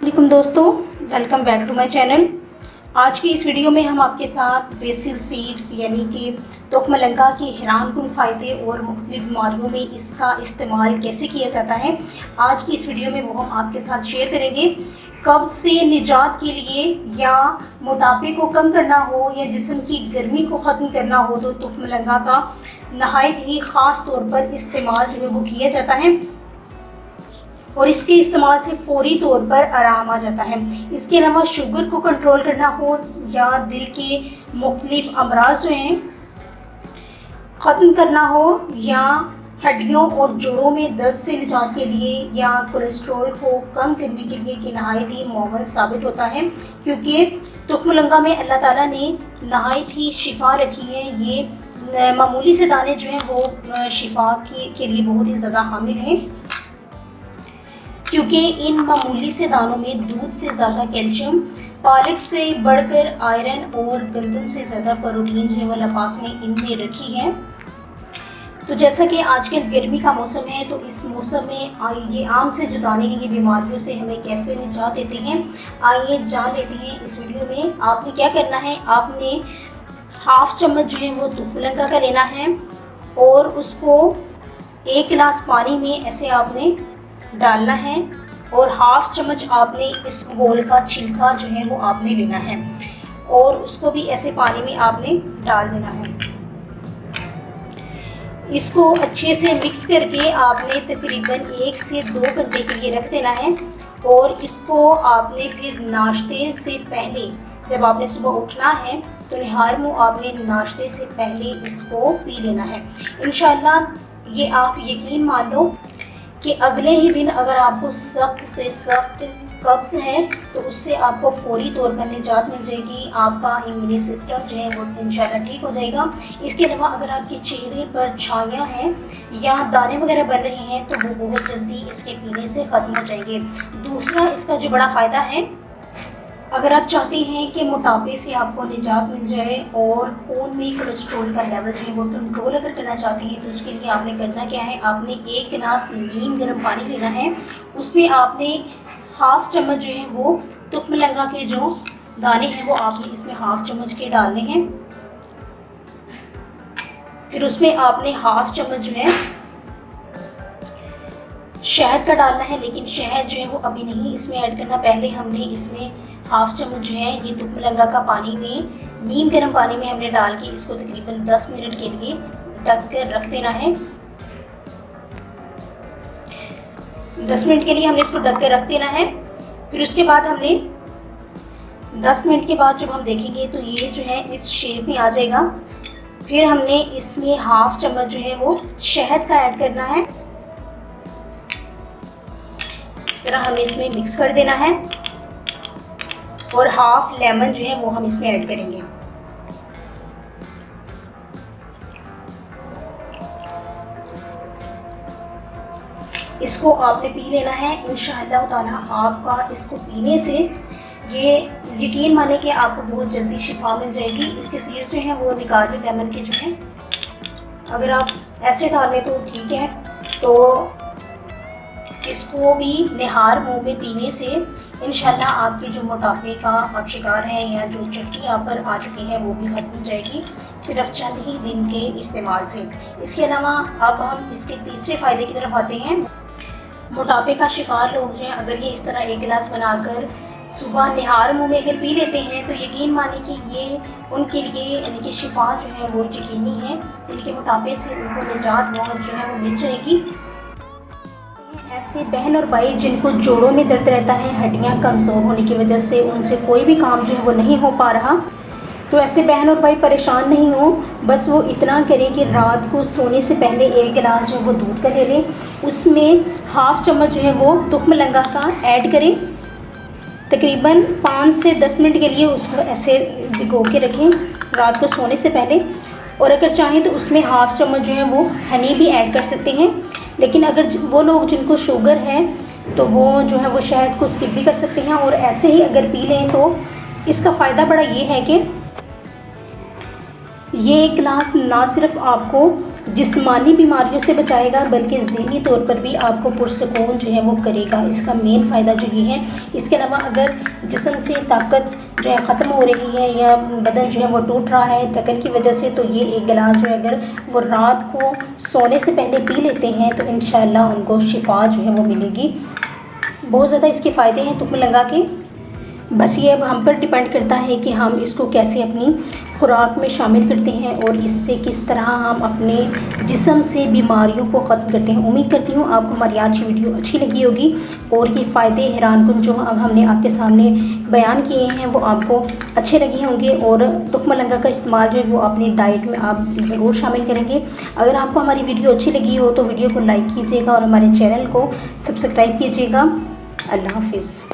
वालेकुम दोस्तों, welcome back to my channel. आज की इस वीडियो में हम आपके साथ बेसिल सीड्स यानी कि तुख्मलंगा के हैरानकुन फ़ायदे और मुख्तलिफ बीमारियों में इसका इस्तेमाल कैसे किया जाता है, आज की इस वीडियो में वो हम आपके साथ शेयर करेंगे। कब्ज़ से निजात के लिए या मोटापे को कम करना हो या जिस्म की गर्मी को ख़त्म करना हो तो तुख्मलंगा का नहायत ही ख़ास तौर पर इस्तेमाल जो है वो किया जाता है और इसके इस्तेमाल से फौरी तौर पर आराम आ जाता है। इसके अलावा शुगर को कंट्रोल करना हो या दिल के मुख्तलिफ अमराज जो हैं ख़त्म करना हो या हड्डियों और जोड़ों में दर्द से निजात के लिए या कोलेस्ट्रॉल को कम करने के लिए कि नहायत ही मुअव्वल साबित होता है, क्योंकि तुख्मलंगा में अल्लाह ताला ने नहायत ही शिफा रखी है। ये मामूली से दाने जो हैं वो शिफा के लिए बहुत ही ज़्यादा हामिल हैं, क्योंकि इन मामूली से दानों में दूध से ज़्यादा कैल्शियम, पालक से बढ़कर आयरन और गंदम से ज़्यादा प्रोटीन जो है वो अल्लाह पाक ने इनमें रखी है। तो जैसा कि आजकल गर्मी का मौसम है, तो इस मौसम में ये आम से जो दाने हैं ये बीमारियों से हमें कैसे निजात देते हैं, आइए जान लेते हैं इस वीडियो में। आपने क्या करना है, आपने हाफ चम्मच जो है वो तुख्मलंगा का लेना है और उसको 1 गिलास पानी में ऐसे आपने डालना है और हाफ चम्मच आपने इस घोल का छिलका जो है वो आपने लेना है और उसको भी ऐसे पानी में आपने डाल देना है। इसको अच्छे से मिक्स करके आपने तकरीबन 1 से 2 घंटे के लिए रख देना है और इसको आपने फिर नाश्ते से पहले, जब आपने सुबह उठना है तो निहार मुँह आपने नाश्ते से पहले इसको पी लेना है। इंशाअल्लाह ये आप यकीन मान लो कि अगले ही दिन अगर आपको सख्त से सख्त कब्ज़ है तो उससे आपको फौरी तौर पर निजात मिल जाएगी। आपका इम्यूनी सिस्टम जो है वो इंशाल्लाह ठीक हो जाएगा। इसके अलावा अगर आपके चेहरे पर छाइयाँ हैं या दाने वगैरह बन रहे हैं तो वो बहुत जल्दी इसके पीने से ख़त्म हो जाएंगे। दूसरा इसका जो बड़ा फ़ायदा है, अगर आप चाहते हैं कि मोटापे से आपको निजात मिल जाए और खून में कोलेस्ट्रॉल का लेवल जो है वो कंट्रोल अगर करना चाहते हैं तो उसके लिए आपने करना क्या है, आपने 1 गिलास नीम गर्म पानी लेना है, उसमें आपने हाफ चम्मच जो है वो तुख्मलंगा के जो दाने हैं वो आपने इसमें हाफ चम्मच के डालने हैं। फिर उसमें आपने हाफ चम्मच जो है शहद का डालना है, लेकिन शहद जो है वो अभी नहीं इसमें ऐड करना। पहले हमने इसमें हाफ चम्मच जो है ये तुख्मलंगा का पानी में नीम गर्म पानी में हमने डाल के इसको तकरीबन 10 मिनट के लिए ढक कर रख देना है। 10 मिनट के लिए हमने इसको ढक कर रख देना है। फिर उसके बाद हमने 10 मिनट के बाद जब हम देखेंगे तो ये जो है इस शेप में आ जाएगा। फिर हमने इसमें हाफ चम्मच जो है वो शहद का ऐड करना है। इस तरह हमें इसमें मिक्स कर देना है और हाफ लेमन जो है वो हम इसमें ऐड करेंगे। इसको आपने पी लेना है। इंशाअल्लाह ताला आपका इसको पीने से ये यकीन माने कि आपको बहुत जल्दी शिफा मिल जाएगी। इसके सीड्स जो हैं वो निकाल लें लेमन के जो हैं, अगर आप ऐसे डाल लें तो ठीक है। तो इसको भी निहार मुँह में पीने से इंशाल्लाह आपके जो मोटापे का आप शिकार हैं या जो चर्बी आप पर आ चुकी है वो भी खत्म हो जाएगी सिर्फ चंद ही दिन के इस्तेमाल से। इसके अलावा अब हम इसके तीसरे फ़ायदे की तरफ आते हैं। मोटापे का शिकार लोग जो हैं अगर ये इस तरह 1 गिलास बनाकर सुबह निहार मुँह में अगर पी लेते हैं तो यकीन माने कि ये उनके लिए यानी कि शिफा जो है वो यकीनी है। इनके मोटापे से उनको निजात जो है वो मिल जाएगी। ऐसे बहन और भाई जिनको जोड़ों में दर्द रहता है, हड्डियां कमज़ोर होने की वजह से उनसे कोई भी काम जो है वो नहीं हो पा रहा, तो ऐसे बहन और भाई परेशान नहीं हो। बस वो इतना करें कि रात को सोने से पहले 1 गिलास जो है वो दूध का ले लें, उसमें हाफ चम्मच जो है वो तुख्मलंगा का ऐड करें। तकरीबन 5 से 10 मिनट के लिए उसको ऐसे भिगो के रखें रात को सोने से पहले। और अगर चाहें तो उसमें हाफ चम्मच जो है वो हनी भी ऐड कर सकते हैं, लेकिन अगर वो लोग जिनको शुगर है तो वो जो है वो शहद को स्किप भी कर सकते हैं। और ऐसे ही अगर पी लें तो इसका फ़ायदा बड़ा ये है कि ये गिलास ना सिर्फ आपको जिस्मानी बीमारियों से बचाएगा बल्कि ज़हनी तौर पर भी आपको पुरसकून जो है वो करेगा। इसका मेन फ़ायदा जो ये है। इसके अलावा अगर जिस्म से ताकत जो है ख़त्म हो रही है या बदन जो है वो टूट रहा है थकन की वजह से, तो ये एक गिलास जो है अगर वो रात को सोने से पहले पी लेते हैं तो इंशाल्लाह उनको शिफा जो है वो मिलेगी। बहुत ज़्यादा इसके फ़ायदे हैं तुक्म लगा के। बस ये अब हम पर डिपेंड करता है कि हम इसको कैसे अपनी खुराक में शामिल करते हैं और इससे किस तरह हम अपने जिस्म से बीमारियों को ख़त्म करते हैं। उम्मीद करती हूँ आपको हमारी आज की वीडियो अच्छी लगी होगी और ये फ़ायदे हैरानकुन जो अब हमने आपके सामने बयान किए हैं वो आपको अच्छे लगे होंगे और तुक्म लंगा का इस्तेमाल जो है वो अपनी डाइट में आप ज़रूर शामिल करेंगे। अगर आपको हमारी वीडियो अच्छी लगी हो तो वीडियो को लाइक कीजिएगा और हमारे चैनल को सब्सक्राइब कीजिएगा। अल्लाह हाफिज़।